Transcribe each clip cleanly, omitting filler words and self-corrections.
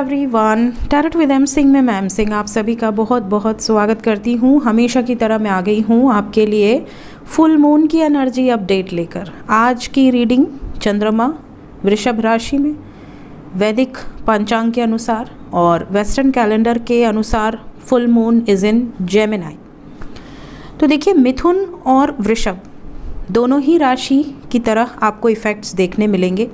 Everyone, tarot with M Singh में ma'am Singh आप सभी का बहुत बहुत स्वागत करती हूँ। हमेशा की तरह मैं आ गई हूँ आपके लिए फुल मून की एनर्जी अपडेट लेकर। आज की रीडिंग चंद्रमा वृषभ राशि में वैदिक पंचांग के अनुसार और वेस्टर्न कैलेंडर के अनुसार full moon is in Gemini. तो देखिए, मिथुन और वृषभ दोनों ही राशि की तरह आपको इफ़ेक्ट्स देखने मिलेंगे।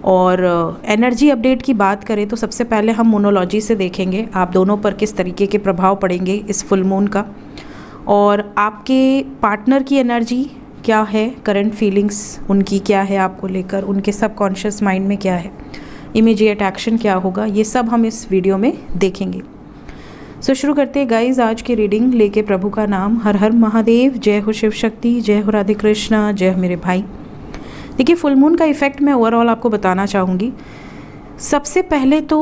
और एनर्जी अपडेट की बात करें तो सबसे पहले हम मोनोलॉजी से देखेंगे आप दोनों पर किस तरीके के प्रभाव पड़ेंगे इस फुल मून का, और आपके पार्टनर की एनर्जी क्या है, करंट फीलिंग्स उनकी क्या है आपको लेकर, उनके सबकॉन्शियस माइंड में क्या है, इमीडिएट एक्शन क्या होगा, ये सब हम इस वीडियो में देखेंगे। सो शुरू करते हैं गाइज आज की रीडिंग लेके प्रभु का नाम। हर हर महादेव, जय हो शिव शक्ति, जय हो राधे कृष्णा, जय हो मेरे भाई। देखिए, फुल मून का इफ़ेक्ट मैं ओवरऑल आपको बताना चाहूँगी। सबसे पहले तो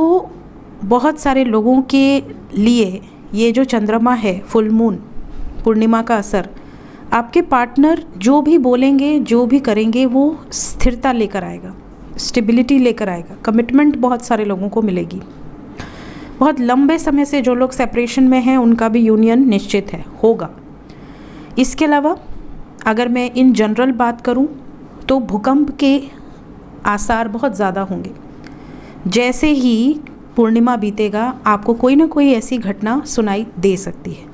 बहुत सारे लोगों के लिए ये जो चंद्रमा है, फुल मून पूर्णिमा का असर, आपके पार्टनर जो भी बोलेंगे जो भी करेंगे वो स्थिरता लेकर आएगा, स्टेबिलिटी लेकर आएगा, कमिटमेंट बहुत सारे लोगों को मिलेगी। बहुत लंबे समय से जो लोग सेपरेशन में हैं उनका भी यूनियन निश्चित है, होगा। इसके अलावा अगर मैं इन जनरल बात करूं तो भूकंप के आसार बहुत ज़्यादा होंगे। जैसे ही पूर्णिमा बीतेगा आपको कोई ना कोई ऐसी घटना सुनाई दे सकती है।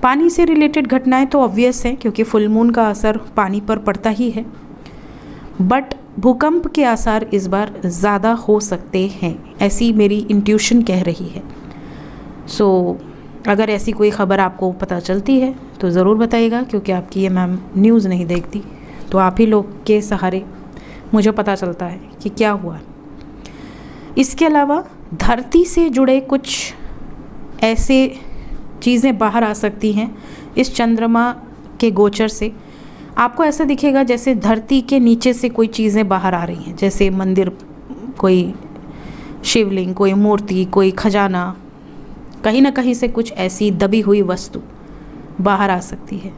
पानी से रिलेटेड घटनाएं तो ऑब्वियस हैं क्योंकि फुल मून का असर पानी पर पड़ता ही है, बट भूकंप के आसार इस बार ज़्यादा हो सकते हैं, ऐसी मेरी इंट्यूशन कह रही है। सो अगर ऐसी कोई ख़बर आपको पता चलती है तो ज़रूर बताइएगा, क्योंकि आपकी ये मैम न्यूज़ नहीं देखती, तो आप ही लोग के सहारे मुझे पता चलता है कि क्या हुआ। इसके अलावा धरती से जुड़े कुछ ऐसे चीज़ें बाहर आ सकती हैं इस चंद्रमा के गोचर से। आपको ऐसा दिखेगा जैसे धरती के नीचे से कोई चीज़ें बाहर आ रही हैं, जैसे मंदिर, कोई शिवलिंग, कोई मूर्ति, कोई खजाना, कहीं ना कहीं से कुछ ऐसी दबी हुई वस्तु बाहर आ सकती है।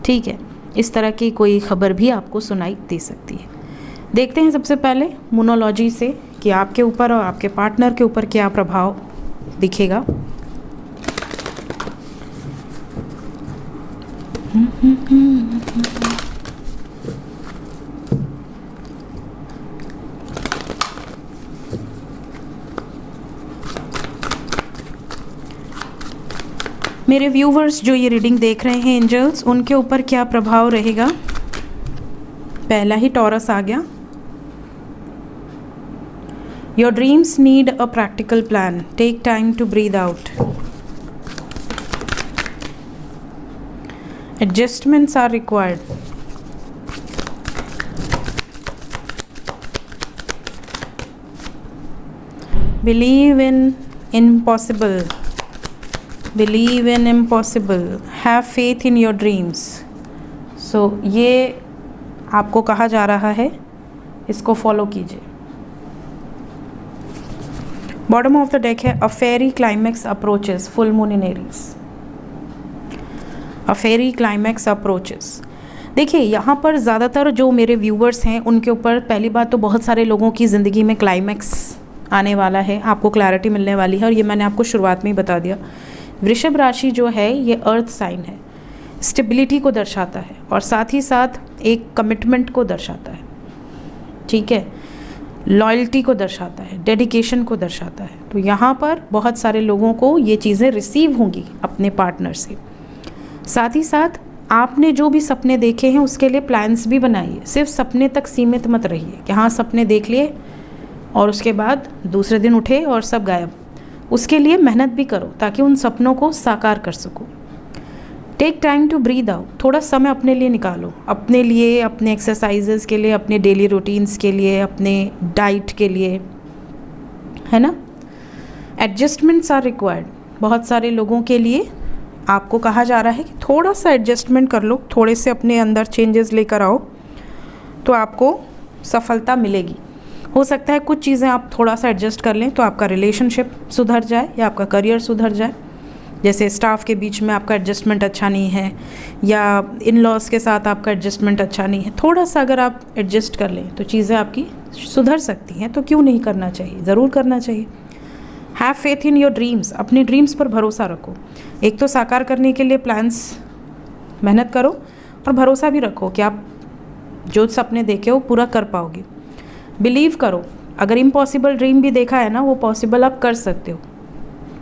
ठीक है, इस तरह की कोई खबर भी आपको सुनाई दे सकती है। देखते हैं सबसे पहले मोनोलॉजी से कि आपके ऊपर और आपके पार्टनर के ऊपर क्या प्रभाव दिखेगा। मेरे व्यूवर्स जो ये रीडिंग देख रहे हैं एंजल्स, उनके ऊपर क्या प्रभाव रहेगा। पहला ही टॉरस आ गया। Your dreams need a practical plan, take time to breathe out, adjustments are required, believe in impossible, believe in impossible, have faith in your dreams. So ये आपको कहा जा रहा है, इसको फॉलो कीजिए। बॉटम ऑफ द डेक है a fiery climax approaches, full moon in Aries, a fiery climax approaches. देखिए, यहाँ पर ज़्यादातर जो मेरे व्यूवर्स हैं उनके ऊपर पहली बात तो बहुत सारे लोगों की ज़िंदगी में क्लाइमैक्स आने वाला है, आपको क्लैरिटी मिलने वाली है, और ये मैंने आपको शुरुआत में ही बता दिया। वृषभ राशि जो है ये अर्थ साइन है, स्टेबिलिटी को दर्शाता है और साथ ही साथ एक कमिटमेंट को दर्शाता है। ठीक है, लॉयल्टी को दर्शाता है, डेडिकेशन को दर्शाता है। तो यहाँ पर बहुत सारे लोगों को ये चीज़ें रिसीव होंगी अपने पार्टनर से। साथ ही साथ आपने जो भी सपने देखे हैं उसके लिए प्लान्स भी बनाइए। सिर्फ सपने तक सीमित मत रहिए कि हाँ सपने देख लिए और उसके बाद दूसरे दिन उठे और सब गायब। उसके लिए मेहनत भी करो ताकि उन सपनों को साकार कर सको। Take time to breathe out, थोड़ा समय अपने लिए निकालो, अपने लिए, अपने एक्सरसाइजेस के लिए, अपने डेली रूटीन्स के लिए, अपने डाइट के लिए, है ना। एडजस्टमेंट्स आर रिक्वायर्ड, बहुत सारे लोगों के लिए आपको कहा जा रहा है कि थोड़ा सा एडजस्टमेंट कर लो, थोड़े से अपने अंदर चेंजेस लेकर आओ तो आपको सफलता मिलेगी। हो सकता है कुछ चीज़ें आप थोड़ा सा एडजस्ट कर लें तो आपका रिलेशनशिप सुधर जाए या आपका करियर सुधर जाए। जैसे स्टाफ के बीच में आपका एडजस्टमेंट अच्छा नहीं है या इन लॉज के साथ आपका एडजस्टमेंट अच्छा नहीं है, थोड़ा सा अगर आप एडजस्ट कर लें तो चीज़ें आपकी सुधर सकती हैं। तो क्यों नहीं करना चाहिए, ज़रूर करना चाहिए। Have faith in your dreams, अपने ड्रीम्स पर भरोसा रखो। एक तो साकार करने के लिए प्लान्स मेहनत करो और भरोसा भी रखो कि आप जो सपने देखे हो पूरा कर पाओगे। बिलीव करो, अगर इम्पॉसिबल ड्रीम भी देखा है ना, वो पॉसिबल आप कर सकते हो।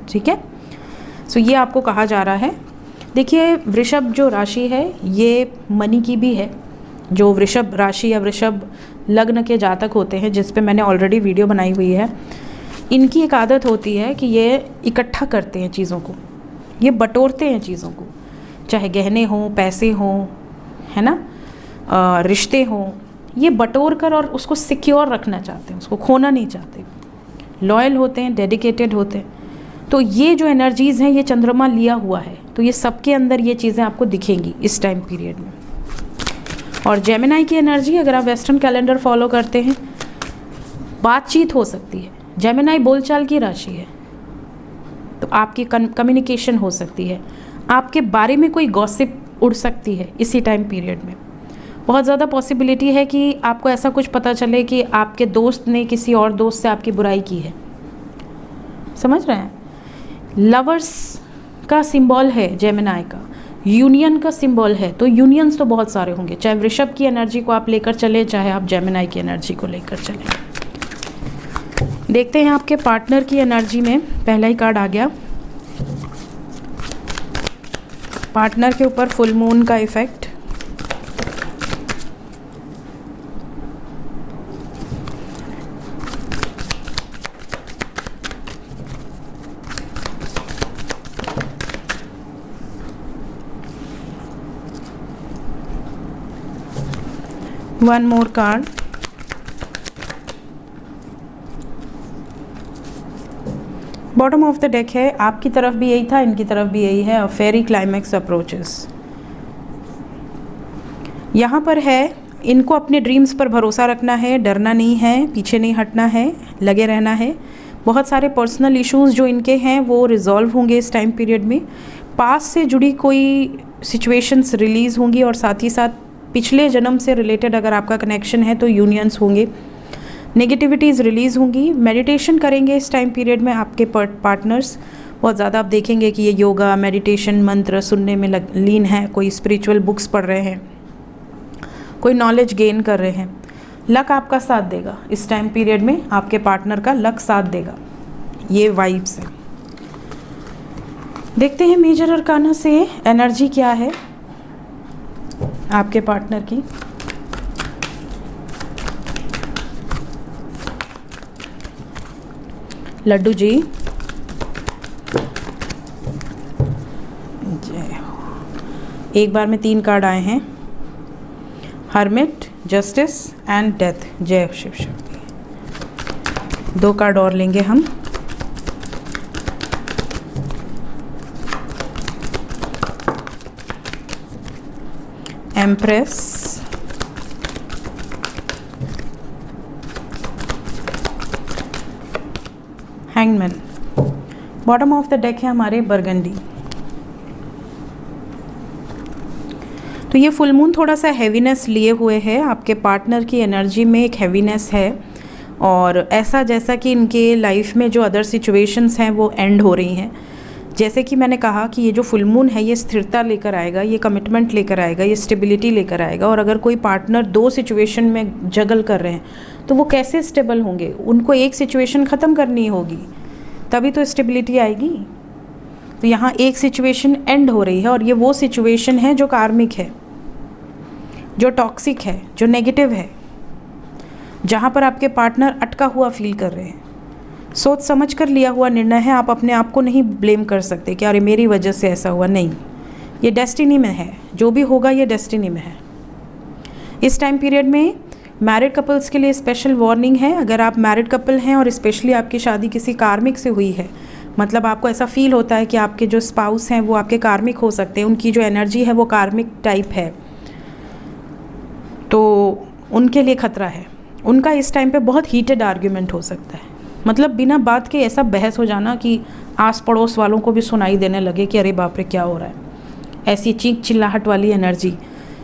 ठीक है, सो ये आपको कहा जा रहा है। देखिए, वृषभ जो राशि है ये मनी की भी है। जो वृषभ राशि या वृषभ लग्न के जातक होते हैं, जिस पे मैंने ऑलरेडी वीडियो बनाई हुई है, इनकी एक आदत होती है कि ये इकट्ठा करते हैं चीज़ों को, ये बटोरते हैं चीज़ों को, चाहे गहने हों, पैसे हों, है ना, रिश्ते हों, ये बटोर कर और उसको सिक्योर रखना चाहते हैं, उसको खोना नहीं चाहते। लॉयल होते हैं, डेडिकेटेड होते हैं। तो ये जो एनर्जीज़ हैं ये चंद्रमा लिया हुआ है, तो ये सबके अंदर ये चीज़ें आपको दिखेंगी इस टाइम पीरियड में। और जेमिनाई की एनर्जी, अगर आप वेस्टर्न कैलेंडर फॉलो करते हैं, बातचीत हो सकती है। जेमिनाई बोलचाल की राशि है, तो आपकी कम्युनिकेशन हो सकती है, आपके बारे में कोई गॉसिप उड़ सकती है इसी टाइम पीरियड में। बहुत ज़्यादा पॉसिबिलिटी है कि आपको ऐसा कुछ पता चले कि आपके दोस्त ने किसी और दोस्त से आपकी बुराई की है। समझ रहे हैं? लवर्स का सिंबल है जेमिनाई का, यूनियन का सिंबल है, तो यूनियंस तो बहुत सारे होंगे, चाहे वृषभ की एनर्जी को आप लेकर चले, चाहे आप जेमिनाई की एनर्जी को लेकर चले। देखते हैं आपके पार्टनर की एनर्जी में, पहला ही कार्ड आ गया। पार्टनर के ऊपर फुल मून का effect. One more card. Bottom of the deck है, आपकी तरफ भी यही था, इनकी तरफ भी यही है। A fiery climax approaches. यहाँ पर है, इनको अपने ड्रीम्स पर भरोसा रखना है, डरना नहीं है, पीछे नहीं हटना है, लगे रहना है। बहुत सारे पर्सनल इश्यूज जो इनके हैं वो रिजॉल्व होंगे इस टाइम पीरियड में। पास से जुड़ी कोई सिचुएशंस रिलीज़ होंगी और साथ ही साथ पिछले जन्म से रिलेटेड अगर आपका कनेक्शन है तो यूनियंस होंगे। नेगेटिविटीज़ रिलीज़ होंगी। मेडिटेशन करेंगे इस टाइम पीरियड में आपके पार्टनर्स। बहुत ज़्यादा आप देखेंगे कि ये योगा, मेडिटेशन, मंत्र सुनने में लीन है, कोई स्पिरिचुअल बुक्स पढ़ रहे हैं, कोई नॉलेज गेन कर रहे हैं। लक आपका साथ देगा इस टाइम पीरियड में, आपके पार्टनर का लक साथ देगा, ये वाइब्स है। देखते हैं मेजर अरकाना से एनर्जी क्या है आपके पार्टनर की। लड्डू जी, जय हो। एक बार में 3 कार्ड आए हैं, हर्मिट, जस्टिस एंड डेथ। जय शिव शक्ति। 2 कार्ड और लेंगे हम। Empress, hangman. Bottom of the deck है हमारे बरगंडी। तो ये फुल मून थोड़ा सा हैवीनेस लिए हुए है, आपके पार्टनर की एनर्जी में एक हैवीनेस है। और ऐसा जैसा कि इनके लाइफ में जो अदर सिचुएशंस हैं वो एंड हो रही हैं। जैसे कि मैंने कहा कि ये जो फुल मून है ये स्थिरता लेकर आएगा, ये कमिटमेंट लेकर आएगा, ये स्टेबिलिटी लेकर आएगा। और अगर कोई पार्टनर 2 सिचुएशन में जगल कर रहे हैं तो वो कैसे स्टेबल होंगे? उनको एक सिचुएशन ख़त्म करनी होगी, तभी तो स्टेबिलिटी आएगी। तो यहाँ एक सिचुएशन एंड हो रही है और ये वो सिचुएशन है जो कार्मिक है, जो टॉक्सिक है, जो नेगेटिव है, जहाँ पर आपके पार्टनर अटका हुआ फील कर रहे हैं। सोच समझ कर लिया हुआ निर्णय है, आप अपने आप को नहीं ब्लेम कर सकते कि अरे मेरी वजह से ऐसा हुआ। नहीं, ये डेस्टिनी में है, जो भी होगा ये डेस्टिनी में है। इस टाइम पीरियड में मैरिड कपल्स के लिए स्पेशल वार्निंग है। अगर आप मैरिड कपल हैं और स्पेशली आपकी शादी किसी कार्मिक से हुई है, मतलब आपको ऐसा फील होता है कि आपके जो स्पाउस हैं वो आपके कार्मिक हो सकते हैं, उनकी जो एनर्जी है वो कार्मिक टाइप है, तो उनके लिए खतरा है। उनका इस टाइम पे बहुत हीटेड आर्ग्यूमेंट हो सकता है, मतलब बिना बात के ऐसा बहस हो जाना कि आस पड़ोस वालों को भी सुनाई देने लगे कि अरे बाप रे क्या हो रहा है। ऐसी चीख चिल्लाहट वाली एनर्जी,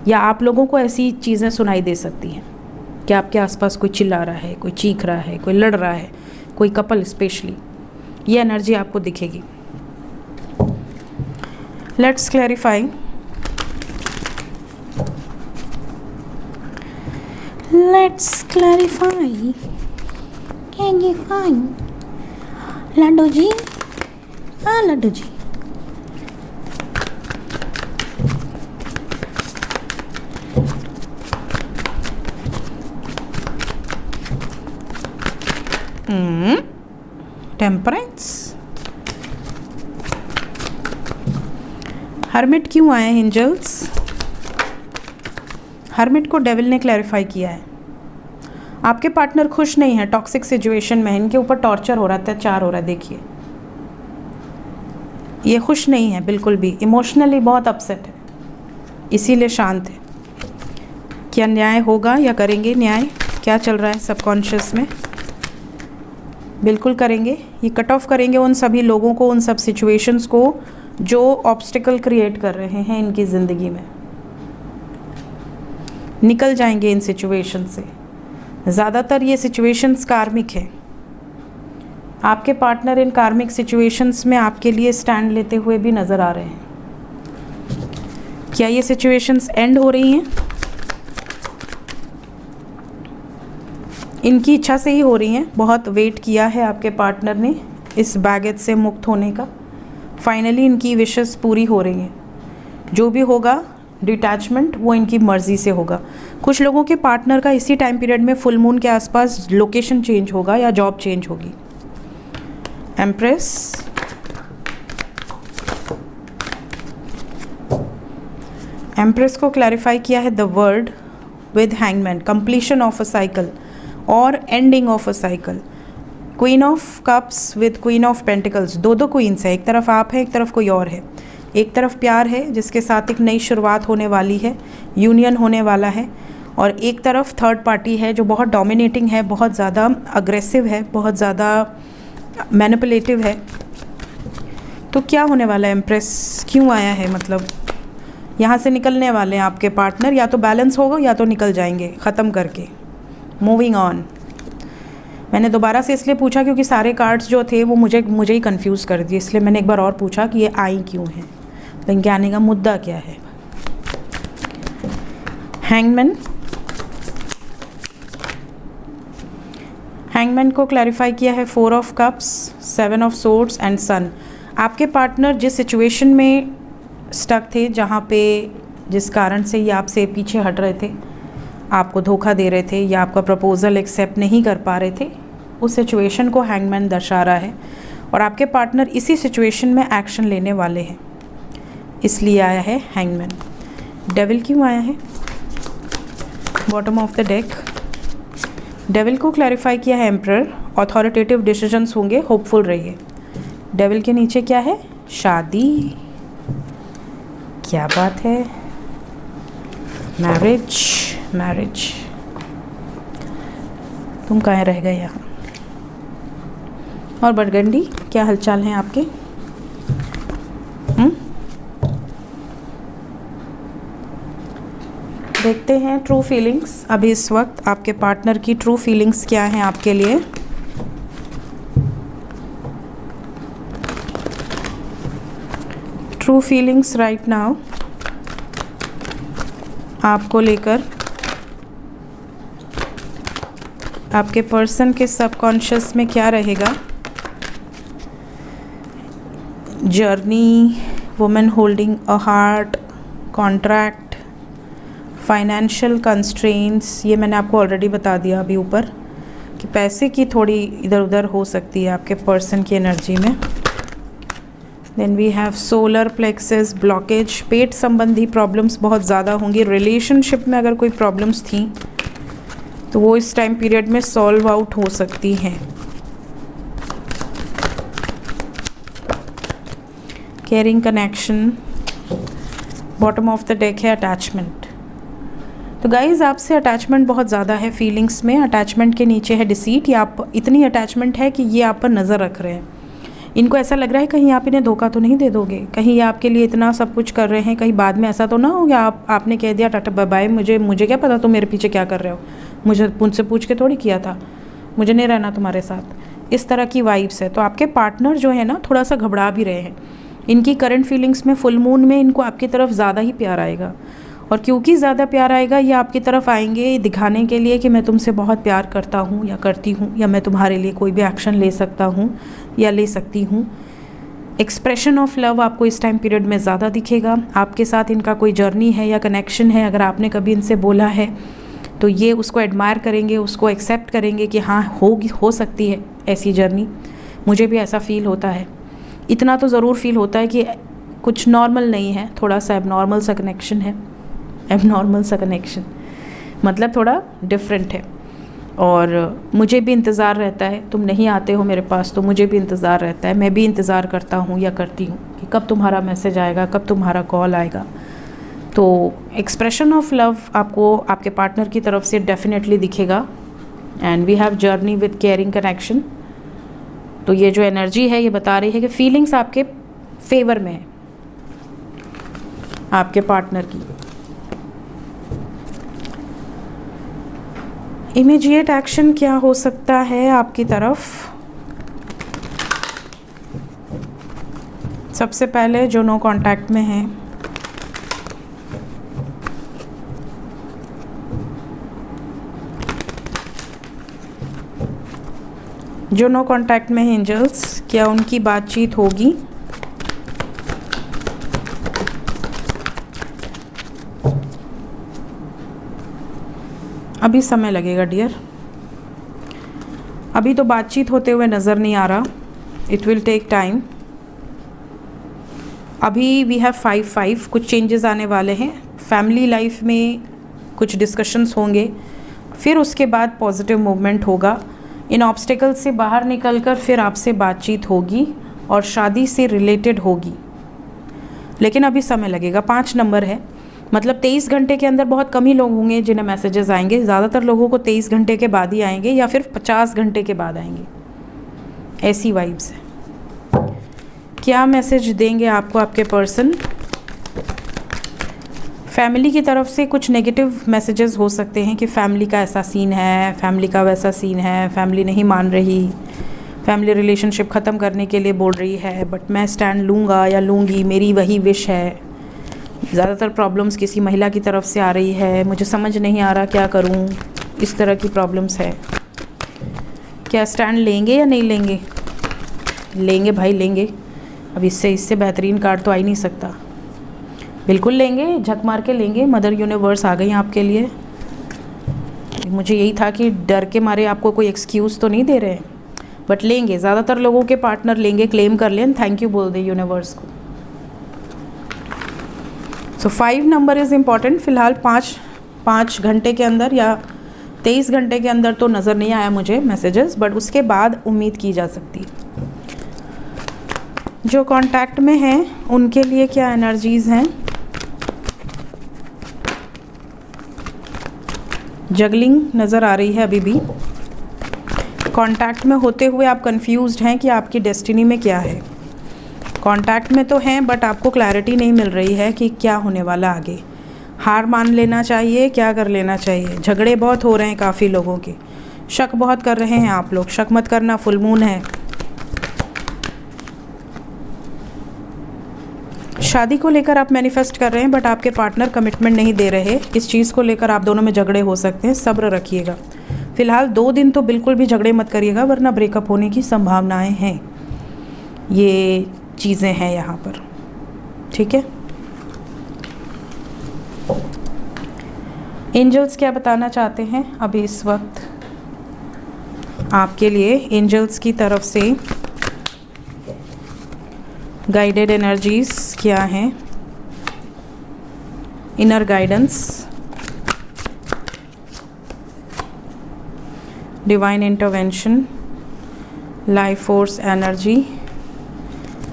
या आप लोगों को ऐसी चीज़ें सुनाई दे सकती हैं कि आपके आसपास कोई चिल्ला रहा है, कोई चीख रहा है, कोई लड़ रहा है, कोई कपल स्पेशली। ये एनर्जी आपको दिखेगी। Let's clarify. Let's clarify. Laddu ji, हाँ लड्डू जी। टेम्परेंस। हर्मिट क्यों आए एंजल्स? हर्मिट को डेविल ने क्लैरिफाई किया है। आपके पार्टनर खुश नहीं है, टॉक्सिक सिचुएशन में, इनके ऊपर टॉर्चर हो रहा है, अत्याचार हो रहा है। देखिए ये खुश नहीं है बिल्कुल भी, इमोशनली बहुत अपसेट है, इसीलिए शांत है। क्या न्याय होगा या करेंगे न्याय? क्या चल रहा है सबकॉन्शियस में? बिल्कुल करेंगे। ये कट ऑफ करेंगे उन सभी लोगों को, उन सब सिचुएशंस को जो ऑब्स्टिकल क्रिएट कर रहे हैं इनकी ज़िंदगी में। निकल जाएंगे इन सिचुएशन से। ज़्यादातर ये सिचुएशंस कार्मिक है। आपके पार्टनर इन कार्मिक सिचुएशंस में आपके लिए स्टैंड लेते हुए भी नज़र आ रहे हैं। क्या ये सिचुएशंस एंड हो रही हैं? इनकी इच्छा से ही हो रही हैं। बहुत वेट किया है आपके पार्टनर ने इस बैगेज से मुक्त होने का। फाइनली इनकी विशेस पूरी हो रही हैं। जो भी होगा डिटैचमेंट, वो इनकी मर्ज़ी से होगा। कुछ लोगों के पार्टनर का इसी टाइम पीरियड में फुल मून के आसपास लोकेशन चेंज होगा या जॉब चेंज होगी। एम्प्रेस, एम्प्रेस को क्लैरिफाई किया है the world with hangman, completion of a cycle और ending of a cycle. Queen of cups with queen of pentacles, दो क्वींस है, एक तरफ आप है, एक तरफ कोई और है। एक तरफ प्यार है जिसके साथ एक नई शुरुआत होने वाली है, यूनियन होने वाला है, और एक तरफ थर्ड पार्टी है जो बहुत डोमिनेटिंग है, बहुत ज़्यादा अग्रेसिव है, बहुत ज़्यादा मैनिपुलेटिव है। तो क्या होने वाला है? एम्प्रेस क्यों आया है? मतलब यहाँ से निकलने वाले हैं आपके पार्टनर, या तो बैलेंस होगा या तो निकल जाएंगे ख़त्म करके, मूविंग ऑन। मैंने दोबारा से इसलिए पूछा क्योंकि सारे कार्ड्स जो थे वो मुझे ही कंफ्यूज कर दिए, इसलिए मैंने एक बार और पूछा कि ये आई क्यों हैं, तो इनके आने का मुद्दा क्या है। हैंगमैन, हैंगमैन को क्लैरिफाई किया है 4 of cups, 7 of swords and sun. आपके पार्टनर जिस सिचुएशन में स्टक थे, जहाँ पे जिस कारण से ये आपसे पीछे हट रहे थे, आपको धोखा दे रहे थे या आपका प्रपोज़ल एक्सेप्ट नहीं कर पा रहे थे, उस सिचुएशन को हैंगमैन दर्शा रहा है। और आपके पार्टनर इसी सिचुएशन में एक्शन लेने वाले हैं, इसलिए आया है हैंगमैन। डेविल क्यों आया है? Bottom of the deck. Devil को क्लैरिफाई किया है एम्परर, अथॉरिटेटिव डिसीजंस होंगे, होपफुल रहिए। डेविल के नीचे क्या है? शादी। क्या बात है? Marriage, marriage. तुम कहाँ रह गए यहाँ? और बरगंडी, क्या हालचाल हैं आपके? देखते हैं ट्रू फीलिंग्स अभी इस वक्त आपके पार्टनर की ट्रू फीलिंग्स क्या हैं आपके लिए। ट्रू फीलिंग्स राइट नाउ आपको लेकर, आपके पर्सन के सबकॉन्शियस में क्या रहेगा। Journey, women holding a heart, contract, financial constraints, ये मैंने आपको ऑलरेडी बता दिया अभी ऊपर कि पैसे की थोड़ी इधर उधर हो सकती है आपके पर्सन की एनर्जी में। Then we have solar plexus blockage, पेट संबंधी प्रॉब्लम्स बहुत ज़्यादा होंगी। रिलेशनशिप में अगर कोई प्रॉब्लम्स थी तो वो इस टाइम पीरियड में सॉल्व आउट हो सकती हैं। Caring connection, bottom of the deck है अटैचमेंट। तो गाइज आपसे अटैचमेंट बहुत ज़्यादा है फीलिंग्स में। अटैचमेंट के नीचे है डिसीट, या आप इतनी अटैचमेंट है कि ये आप पर नज़र रख रहे हैं। इनको ऐसा लग रहा है कहीं आप इन्हें धोखा तो नहीं दे दोगे, कहीं ये आपके लिए इतना सब कुछ कर रहे हैं, कहीं बाद में ऐसा तो ना हो गया आपने कह दिया टाटा बाय बाय, मुझे क्या पता तुम मेरे पीछे क्या कर रहे हो, मुझे पूछ के थोड़ी किया था, मुझे नहीं रहना तुम्हारे साथ। इस तरह की वाइब्स है। तो आपके पार्टनर जो है ना थोड़ा सा घबरा भी रहे हैं। इनकी करंट फीलिंग्स में फुल मून में इनको आपकी तरफ ज़्यादा ही प्यार आएगा, और क्योंकि ज़्यादा प्यार आएगा ये आपकी तरफ आएंगे दिखाने के लिए कि मैं तुमसे बहुत प्यार करता हूँ या करती हूँ, या मैं तुम्हारे लिए कोई भी एक्शन ले सकता हूँ या ले सकती हूँ। एक्सप्रेशन ऑफ लव आपको इस टाइम पीरियड में ज़्यादा दिखेगा। आपके साथ इनका कोई जर्नी है या कनेक्शन है, अगर आपने कभी इनसे बोला है तो ये उसको एडमायर करेंगे, उसको एक्सेप्ट करेंगे कि हाँ हो सकती है ऐसी जर्नी। मुझे भी ऐसा फील होता है, इतना तो ज़रूर फील होता है कि कुछ नॉर्मल नहीं है, थोड़ा सा एबनॉर्मल सा कनेक्शन है। एबनॉर्मल सा कनेक्शन मतलब थोड़ा डिफरेंट है, और मुझे भी इंतज़ार रहता है। तुम नहीं आते हो मेरे पास तो मुझे भी इंतज़ार रहता है, मैं भी इंतज़ार करता हूँ या करती हूँ कि कब तुम्हारा मैसेज आएगा, कब तुम्हारा कॉल आएगा। तो एक्सप्रेशन ऑफ लव आपको आपके पार्टनर की तरफ से डेफिनेटली दिखेगा। And we have journey with caring connection. तो ये जो एनर्जी है ये बता रही है कि फीलिंग्स आपके फेवर में है आपके पार्टनर की। इमीडिएट एक्शन क्या हो सकता है आपकी तरफ? सबसे पहले जो नो कांटेक्ट में है, जो नो कांटेक्ट में है एंजल्स, क्या उनकी बातचीत होगी? अभी समय लगेगा डियर, अभी तो बातचीत होते हुए नज़र नहीं आ रहा। It will take time. अभी वी हैव 5-5, कुछ चेंजेस आने वाले हैं फैमिली लाइफ में, कुछ डिस्कशंस होंगे, फिर उसके बाद पॉजिटिव मूवमेंट होगा। इन ऑब्स्टिकल से बाहर निकलकर फिर आपसे बातचीत होगी और शादी से रिलेटेड होगी, लेकिन अभी समय लगेगा। 5 नंबर है, मतलब 23 घंटे के अंदर बहुत कम ही लोग होंगे जिन्हें मैसेजेस आएंगे। ज़्यादातर लोगों को 23 घंटे के बाद ही आएंगे या फिर 50 घंटे के बाद आएंगे, ऐसी वाइब्स है। क्या मैसेज देंगे आपको आपके पर्सन? फैमिली की तरफ से कुछ नेगेटिव मैसेजेस हो सकते हैं कि फैमिली का ऐसा सीन है, फैमिली का वैसा सीन है, फैमिली नहीं मान रही, फैमिली रिलेशनशिप ख़त्म करने के लिए बोल रही है, बट मैं स्टैंड लूँगा या लूँगी, मेरी वही विश है। ज़्यादातर प्रॉब्लम्स किसी महिला की तरफ से आ रही है, मुझे समझ नहीं आ रहा क्या करूं, इस तरह की प्रॉब्लम्स है। क्या स्टैंड लेंगे या नहीं लेंगे? लेंगे भाई लेंगे, अब इससे बेहतरीन कार्ड तो आ ही नहीं सकता। बिल्कुल लेंगे, झक मार के लेंगे। मदर यूनिवर्स आ गई आपके लिए। मुझे यही था कि डर के मारे आपको कोई एक्सक्यूज़ तो नहीं दे रहे हैं, बट लेंगे। ज़्यादातर लोगों के पार्टनर लेंगे, क्लेम कर लें, थैंक यू बोल दे यूनिवर्स को। सो 5 नंबर इज़ इम्पॉर्टेंट। फ़िलहाल 5 घंटे के अंदर या 23 घंटे के अंदर तो नज़र नहीं आया मुझे मैसेजेस, बट उसके बाद उम्मीद की जा सकती है। जो कांटेक्ट में हैं उनके लिए क्या एनर्जीज़ हैं? जगलिंग नज़र आ रही है अभी भी। कांटेक्ट में होते हुए आप कंफ्यूज्ड हैं कि आपकी डेस्टिनी में क्या है। कांटेक्ट में तो हैं बट आपको क्लैरिटी नहीं मिल रही है कि क्या होने वाला आगे। हार मान लेना चाहिए, क्या कर लेना चाहिए? झगड़े बहुत हो रहे हैं काफ़ी लोगों के, शक बहुत कर रहे हैं आप लोग। शक मत करना, फुल मून है। शादी को लेकर आप मैनिफेस्ट कर रहे हैं बट आपके पार्टनर कमिटमेंट नहीं दे रहे। इस चीज़ को लेकर आप दोनों में झगड़े हो सकते हैं, सब्र रखिएगा। फ़िलहाल 2 दिन तो बिल्कुल भी झगड़े मत करिएगा वरना ब्रेकअप होने की संभावनाएं हैं। ये चीज़ें हैं यहाँ पर, ठीक है। एंजल्स क्या बताना चाहते हैं अभी इस वक्त आपके लिए? एंजल्स की तरफ से गाइडेड एनर्जीज क्या हैं? Inner guidance, divine intervention, life force energy,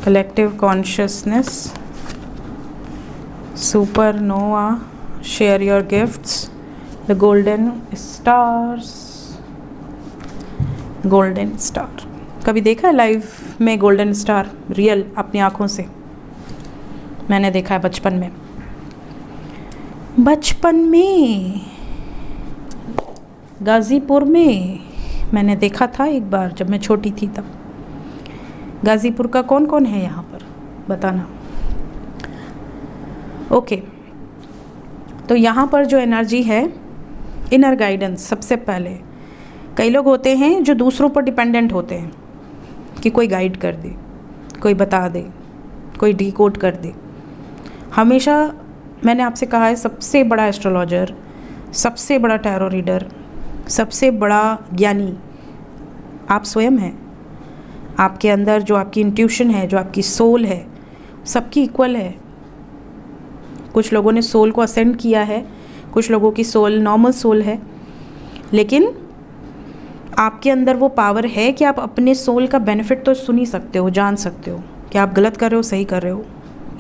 collective consciousness, supernova, share your gifts, the golden stars. Golden star कभी देखा है लाइव में? गोल्डन स्टार रियल अपनी आँखों से मैंने देखा है बचपन में। बचपन में गाज़ीपुर में मैंने देखा था एक बार जब मैं छोटी थी तब। गाज़ीपुर का कौन कौन है यहाँ पर बताना। ओके, तो यहाँ पर जो एनर्जी है, इनर गाइडेंस। सबसे पहले कई लोग होते हैं जो दूसरों पर डिपेंडेंट होते हैं कि कोई गाइड कर दे, कोई बता दे, कोई डिकोड कर दे। हमेशा मैंने आपसे कहा है, सबसे बड़ा एस्ट्रोलॉजर, सबसे बड़ा टैरो रीडर, सबसे बड़ा ज्ञानी आप स्वयं हैं। आपके अंदर जो आपकी इंट्यूशन है, जो आपकी सोल है, सबकी इक्वल है। कुछ लोगों ने सोल को असेंड किया है, कुछ लोगों की सोल नॉर्मल सोल है, लेकिन आपके अंदर वो पावर है कि आप अपने सोल का बेनिफिट तो सुन ही सकते हो, जान सकते हो कि आप गलत कर रहे हो, सही कर रहे हो।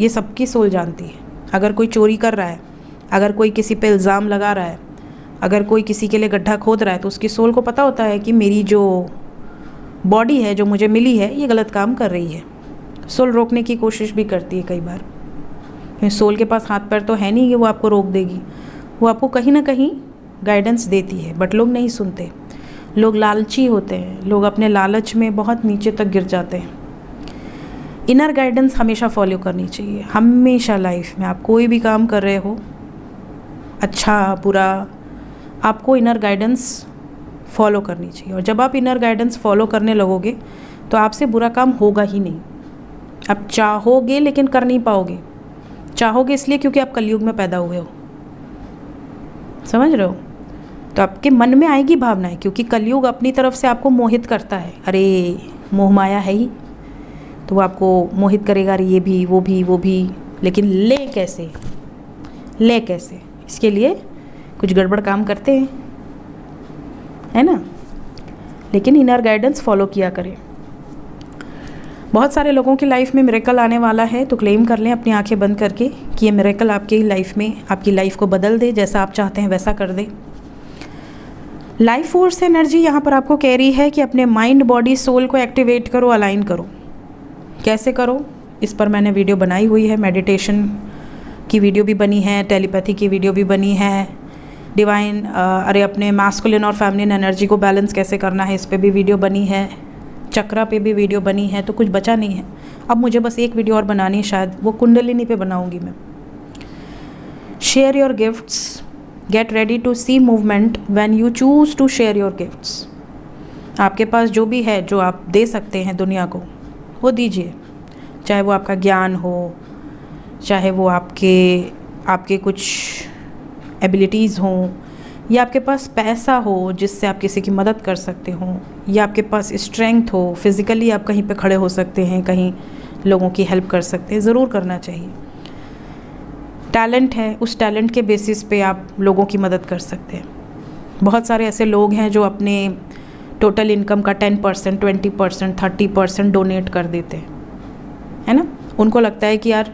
ये सबकी सोल जानती है। अगर कोई चोरी कर रहा है, अगर कोई किसी पे इल्ज़ाम लगा रहा है, अगर कोई किसी के लिए गड्ढा खोद रहा है, तो उसकी सोल को पता होता है कि मेरी जो बॉडी है, जो मुझे मिली है, ये गलत काम कर रही है। सोल रोकने की कोशिश भी करती है कई बार। सोल के पास हाथ पैर तो है नहीं कि वो आपको रोक देगी। वो आपको कहीं ना कहीं गाइडेंस देती है, बट लोग नहीं सुनते। लोग लालची होते हैं, लोग अपने लालच में बहुत नीचे तक गिर जाते हैं। इनर गाइडेंस हमेशा फॉलो करनी चाहिए, हमेशा लाइफ में। आप कोई भी काम कर रहे हो, अच्छा बुरा, आपको इनर गाइडेंस फॉलो करनी चाहिए। और जब आप इनर गाइडेंस फॉलो करने लगोगे तो आपसे बुरा काम होगा ही नहीं। आप चाहोगे लेकिन कर नहीं पाओगे। चाहोगे इसलिए क्योंकि आप कलयुग में पैदा हुए हो, समझ रहे हो? तो आपके मन में आएगी भावनाएं, क्योंकि कलयुग अपनी तरफ से आपको मोहित करता है। अरे मोह माया है ही, तो वो आपको मोहित करेगा, अरे ये भी वो भी वो भी। लेकिन ले कैसे, ले कैसे, इसके लिए कुछ गड़बड़ काम करते हैं, है ना। लेकिन इनर गाइडेंस फॉलो किया करें। बहुत सारे लोगों की लाइफ में मिरेकल आने वाला है, तो क्लेम कर लें अपनी आंखें बंद करके कि ये मिरेकल आपकी लाइफ में, आपकी लाइफ को बदल दे, जैसा आप चाहते हैं वैसा कर दे। लाइफ फोर्स एनर्जी यहाँ पर आपको कह रही है कि अपने माइंड, बॉडी, सोल को एक्टिवेट करो, अलाइन करो। कैसे करो, इस पर मैंने वीडियो बनाई हुई है। मेडिटेशन की वीडियो भी बनी है, टेलीपैथी की वीडियो भी बनी है, डिवाइन अपने मास्कुलिन और फेमिनिन एनर्जी को बैलेंस कैसे करना है, इस पर भी वीडियो बनी है, चक्रा पे भी वीडियो बनी है। तो कुछ बचा नहीं है। अब मुझे बस एक वीडियो और बनानी है, शायद वो कुंडलिनी पे बनाऊंगी मैं। Share your gifts, get ready to see movement when you choose to share your gifts. आपके पास जो भी है, जो आप दे सकते हैं दुनिया को, वो दीजिए। चाहे वो आपका ज्ञान हो, चाहे वो आपके कुछ एबिलिटीज़ हों, या आपके पास पैसा हो जिससे आप किसी की मदद कर सकते हो, या आपके पास स्ट्रेंथ हो, फिज़िकली आप कहीं पे खड़े हो सकते हैं, कहीं लोगों की हेल्प कर सकते हैं, ज़रूर करना चाहिए। टैलेंट है, उस टैलेंट के बेसिस पे आप लोगों की मदद कर सकते हैं। बहुत सारे ऐसे लोग हैं जो अपने टोटल इनकम का 10%, 20%, 30% डोनेट कर देते हैं, है ना। उनको लगता है कि यार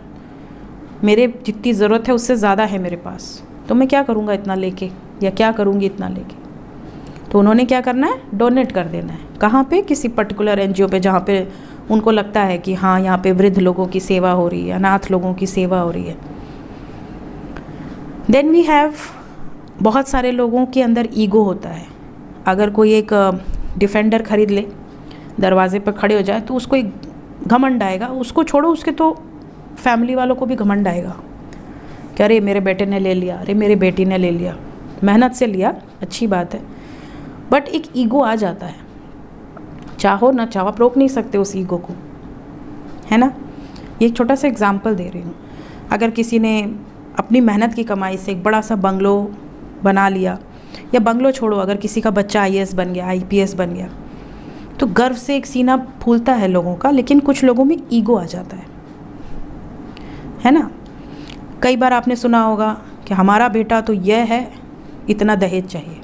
मेरे जितनी ज़रूरत है उससे ज़्यादा है मेरे पास, तो मैं क्या करूँगा इतना लेके, या क्या करूँगी इतना लेके। तो उन्होंने क्या करना है, डोनेट कर देना है। कहाँ पे, किसी पर्टिकुलर NGO पे, जहाँ पे उनको लगता है कि हाँ यहाँ पे वृद्ध लोगों की सेवा हो रही है, अनाथ लोगों की सेवा हो रही है। देन वी हैव, बहुत सारे लोगों के अंदर ईगो होता है। अगर कोई एक डिफेंडर खरीद ले, दरवाजे पर खड़े हो जाए, तो उसको एक घमंड आएगा। उसको छोड़ो, उसके तो फैमिली वालों को भी घमंड आएगा कि अरे मेरे बेटे ने ले लिया, अरे मेरी बेटी ने ले लिया। मेहनत से लिया, अच्छी बात है, बट एक ईगो आ जाता है। चाहो ना चाहो, आप रोक नहीं सकते उस ईगो को, है ना। ये एक छोटा सा एग्जाम्पल दे रही हूँ। अगर किसी ने अपनी मेहनत की कमाई से एक बड़ा सा बंगलो बना लिया, या बंगलो छोड़ो, अगर किसी का बच्चा IAS बन गया, IPS बन गया, तो गर्व से एक सीना फूलता है लोगों का। लेकिन कुछ लोगों में ईगो आ जाता है ना। कई बार आपने सुना होगा कि हमारा बेटा तो यह है, इतना दहेज चाहिए,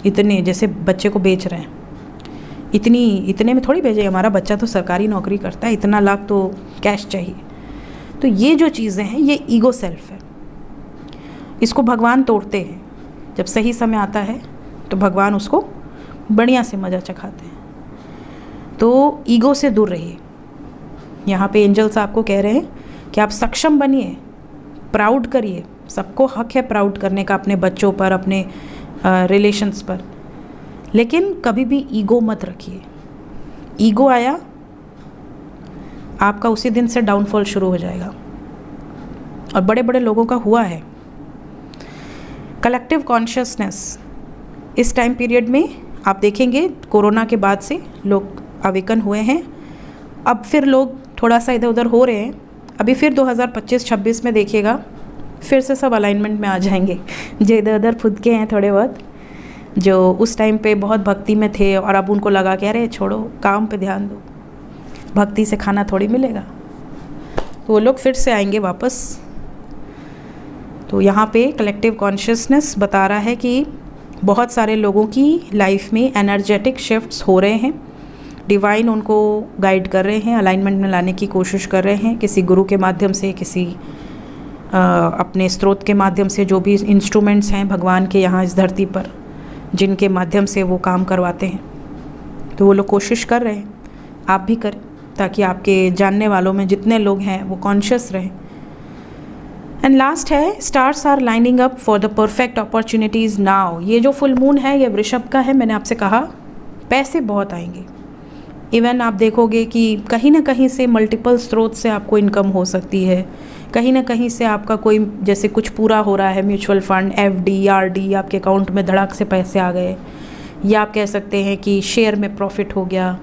इतने, जैसे बच्चे को बेच रहे हैं, इतने में थोड़ी भेजे, हमारा बच्चा तो सरकारी नौकरी करता है, इतना लाख तो कैश चाहिए। तो ये जो चीज़ें हैं, ये ईगो सेल्फ है। इसको भगवान तोड़ते हैं। जब सही समय आता है तो भगवान उसको बढ़िया से मज़ा चखाते हैं। तो ईगो से दूर रहिए। यहाँ पे एंजल्स आपको कह रहे हैं कि आप सक्षम बनिए, प्राउड करिए। सबको हक है प्राउड करने का, अपने बच्चों पर, अपने रिलेशंस पर। लेकिन कभी भी ईगो मत रखिए। ईगो आया, आपका उसी दिन से डाउनफॉल शुरू हो जाएगा, और बड़े बड़े लोगों का हुआ है। कलेक्टिव कॉन्शियसनेस इस टाइम पीरियड में आप देखेंगे, कोरोना के बाद से लोग अवेकन हुए हैं। अब फिर लोग थोड़ा सा इधर उधर हो रहे हैं। अभी फिर 2025-26 में देखिएगा, फिर से सब अलाइनमेंट में आ जाएंगे। जो इधर उधर फुदके हैं थोड़े बहुत, जो उस टाइम पे बहुत भक्ति में थे और अब उनको लगा कि अरे छोड़ो, काम पे ध्यान दो, भक्ति से खाना थोड़ी मिलेगा, तो वो लोग फिर से आएंगे वापस। तो यहाँ पे कलेक्टिव कॉन्शियसनेस बता रहा है कि बहुत सारे लोगों की लाइफ में एनर्जेटिक शिफ्ट्स हो रहे हैं। डिवाइन उनको गाइड कर रहे हैं, अलाइनमेंट में लाने की कोशिश कर रहे हैं, किसी गुरु के माध्यम से, किसी अपने स्रोत के माध्यम से, जो भी इंस्ट्रूमेंट्स हैं भगवान के यहाँ इस धरती पर, जिनके माध्यम से वो काम करवाते हैं। तो वो लोग कोशिश कर रहे हैं, आप भी करें, ताकि आपके जानने वालों में जितने लोग हैं वो कॉन्शियस रहें। एंड लास्ट है, stars are lining up for the perfect opportunities now. ये जो फुल मून है ये वृषभ का है, मैंने आपसे कहा पैसे बहुत आएंगे। इवन आप देखोगे कि कहीं ना कहीं से मल्टीपल स्रोत से आपको इनकम हो सकती है, कहीं ना कहीं से आपका कोई जैसे कुछ पूरा हो रहा है, म्यूचुअल फंड, एफडी, आरडी, आपके अकाउंट में धड़ाक से पैसे आ गए, या आप कह सकते हैं कि शेयर में प्रॉफिट हो गया,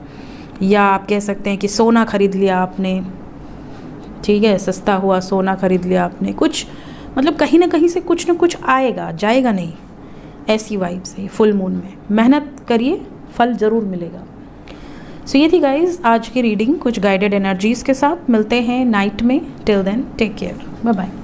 या आप कह सकते हैं कि सोना खरीद लिया आपने, ठीक है, सस्ता हुआ सोना खरीद लिया आपने, कुछ मतलब कहीं ना कहीं से कुछ ना कुछ आएगा, जाएगा नहीं, ऐसी वाइब्स है फुल मून में। मेहनत करिए, फल ज़रूर मिलेगा। सो ये थी गाइज आज की रीडिंग, कुछ गाइडेड एनर्जीज़ के साथ। मिलते हैं नाइट में। Till then take care, bye bye.